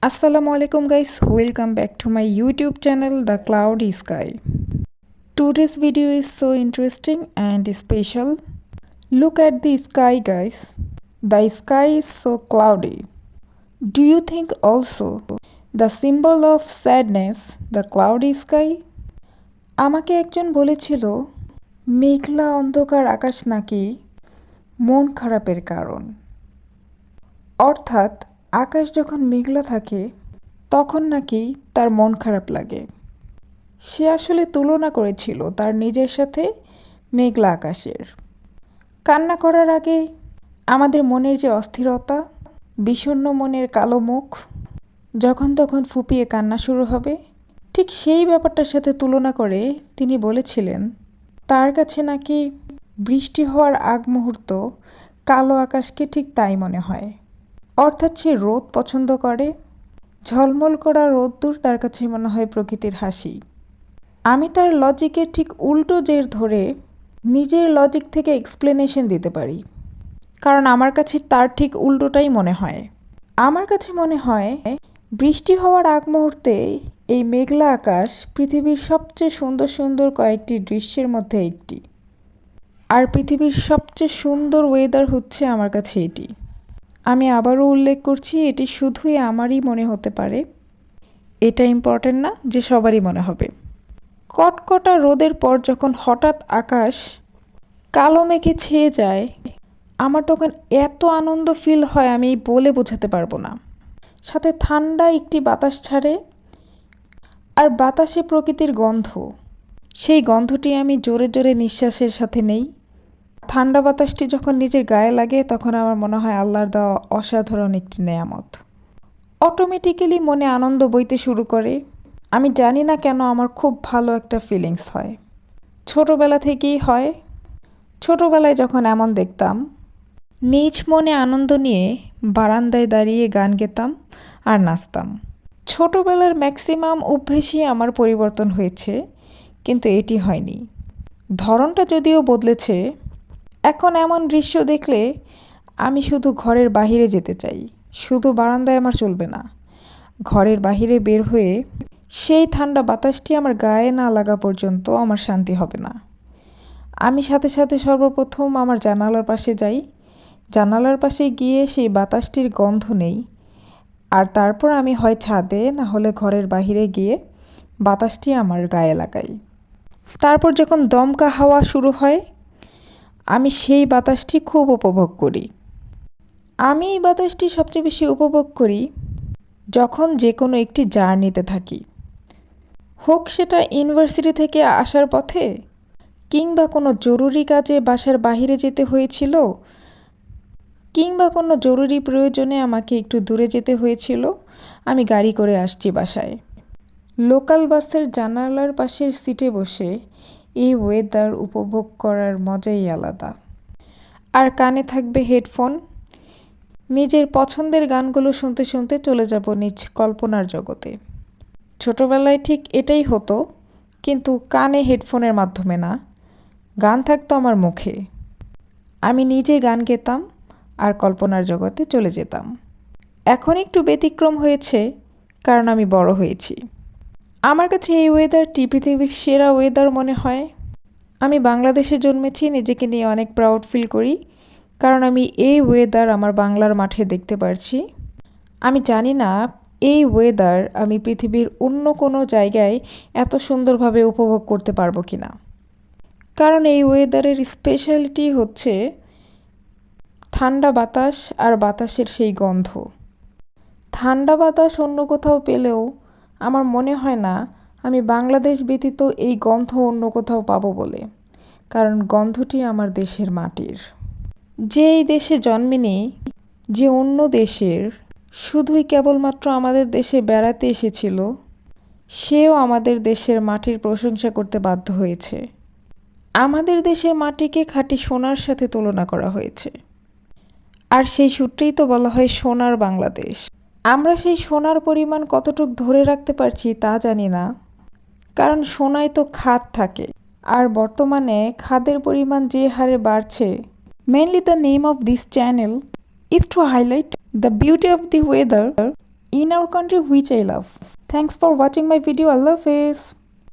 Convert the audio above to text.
Assalamu alaikum guys, welcome back to my YouTube channel The Cloudy Sky. Today's video is so interesting and special. Look at the sky guys. The sky is so cloudy. Do you think also the symbol of sadness, the cloudy sky? আমাকে একজন বলেছিল মেঘলা অন্ধকার আকাশ নাকি মন খারাপের কারণ। অর্থাৎ আকাশ যখন মেঘলা থাকে তখন নাকি তার মন খারাপ লাগে। সে আসলে তুলনা করেছিল তার নিজের সাথে মেঘলা আকাশের। কান্না করার আগে আমাদের মনের যে অস্থিরতা, বিষণ্ণ মনের কালো মুখ, যখন তখন ফুপিয়ে কান্না শুরু হবে, ঠিক সেই ব্যাপারটার সাথে তুলনা করে তিনি বলেছিলেন তার কাছে নাকি বৃষ্টি হওয়ার আগ মুহূর্ত কালো আকাশকে ঠিক তাই মনে হয়। অর্থাৎ সে রোদ পছন্দ করে, ঝলমল করা রোদ্দুর তার কাছে মনে হয় প্রকৃতির হাসি। আমি তার লজিকের ঠিক উল্টো জের ধরে নিজের লজিক থেকে এক্সপ্লেনেশন দিতে পারি, কারণ আমার কাছে তার ঠিক উল্টোটাই মনে হয়। আমার কাছে মনে হয় বৃষ্টি হওয়ার আগ মুহূর্তে এই মেঘলা আকাশ পৃথিবীর সবচেয়ে সুন্দর সুন্দর কয়েকটি দৃশ্যের মধ্যে একটি। আর পৃথিবীর সবচেয়ে সুন্দর ওয়েদার হচ্ছে আমার কাছে এটি। আমি আবারও উল্লেখ করছি, এটি শুধুই আমারই মনে হতে পারে, এটা ইম্পর্টেন্ট না যে সবারই মনে হবে। কটকটা রোদের পর যখন হঠাৎ আকাশ কালো মেঘে ছেয়ে যায়, আমার তখন এত আনন্দ ফিল হয় আমি বলে বোঝাতে পারবো না। সাথে ঠান্ডা একটি বাতাস ছাড়ে, আর বাতাসে প্রকৃতির গন্ধ, সেই গন্ধটি আমি জোরে জোরে নিঃশ্বাসের সাথে নেই। ঠান্ডা বাতাসটি যখন নিজের গায়ে লাগে তখন আমার মনে হয় আল্লাহর দেওয়া অসাধারণ একটি নেয়ামত। অটোমেটিক্যালি মনে আনন্দ বইতে শুরু করে। আমি জানি না কেন আমার খুব ভালো একটা ফিলিংস হয়, ছোটোবেলা থেকেই হয়। ছোটোবেলায় যখন এমন দেখতাম, নিজ মনে আনন্দ নিয়ে বারান্দায় দাঁড়িয়ে গান গেতাম আর নাচতাম। ছোটোবেলার ম্যাক্সিমাম অভ্যেসই আমার পরিবর্তন হয়েছে, কিন্তু এটি হয়নি। ধরনটা যদিও বদলেছে। এখন এমন দৃশ্য দেখলে আমি শুধু ঘরের বাহিরে যেতে চাই, শুধু বারান্দায় আমার চলবে না। ঘরের বাহিরে বের হয়ে সেই ঠান্ডা বাতাসটি আমার গায়ে না লাগা পর্যন্ত আমার শান্তি হবে না। আমি সাথে সাথে সর্বপ্রথম আমার জানালার পাশে যাই, জানালার পাশে গিয়ে সেই বাতাসটির গন্ধ নেই, আর তারপর আমি হয় ছাদে না হলে ঘরের বাহিরে গিয়ে বাতাসটি আমার গায়ে লাগাই। তারপর যখন দমকা হাওয়া শুরু হয়, আমি সেই বাতাসটি খুব উপভোগ করি। আমি এই বাতাসটি সবচেয়ে বেশি উপভোগ করি যখন যে কোনো একটি জার্নিতে থাকি, হোক সেটা ইউনিভার্সিটি থেকে আসার পথে, কিংবা কোনো জরুরি কাজে বাসার বাহিরে যেতে হয়েছিল, কিংবা কোনো জরুরি প্রয়োজনে আমাকে একটু দূরে যেতে হয়েছিল, আমি গাড়ি করে আসছি বাসায়। লোকাল বাসের জানালার পাশের সিটে বসে এই ওয়েদার উপভোগ করার মজাই আলাদা। আর কানে থাকবে হেডফোন, নিজের পছন্দের গানগুলো শুনতে শুনতে চলে যাব নিজ কল্পনার জগতে। ছোটোবেলায় ঠিক এটাই হতো, কিন্তু কানে হেডফোনের মাধ্যমে না, গান থাকতো আমার মুখে। আমি নিজে গান গেতাম আর কল্পনার জগতে চলে যেতাম। এখন একটু ব্যতিক্রম হয়েছে, কারণ আমি বড় হয়েছি। আমার কাছে এই ওয়েদারটি পৃথিবীর সেরা ওয়েদার মনে হয়। আমি বাংলাদেশে জন্মেছি, নিজেকে নিয়ে অনেক প্রাউড ফিল করি, কারণ আমি এই ওয়েদার আমার বাংলার মাঠে দেখতে পারছি। আমি জানি না এই ওয়েদার আমি পৃথিবীর অন্য কোনো জায়গায় এত সুন্দরভাবে উপভোগ করতে পারবো কি না, কারণ এই ওয়েদারের স্পেশালিটি হচ্ছে ঠান্ডা বাতাস আর বাতাসের সেই গন্ধ। ঠান্ডা বাতাস অন্য কোথাও পেলেও আমার মনে হয় না আমি বাংলাদেশ ব্যতীত এই গন্ধ অন্য কোথাও পাবো বলে, কারণ গন্ধটি আমার দেশের মাটির। যে এই দেশে জন্মেনি, যে অন্য দেশের, শুধুই কেবলমাত্র আমাদের দেশে বেড়াতে এসেছিল, সেও আমাদের দেশের মাটির প্রশংসা করতে বাধ্য হয়েছে। আমাদের দেশের মাটিকে খাঁটি সোনার সাথে তুলনা করা হয়েছে, আর সেই সূত্রেই তো বলা হয় সোনার বাংলাদেশ। আমরা সেই সোনার পরিমাণ কতটুকু ধরে রাখতে পারছি তা জানি না, কারণ সোনায় তো খাদ থাকে, আর বর্তমানে খাদের পরিমাণ যে হারে বাড়ছে। Mainly the name of this channel is to highlight the beauty of the weather in our country which I love. Thanks for watching my video. Allah Hafiz.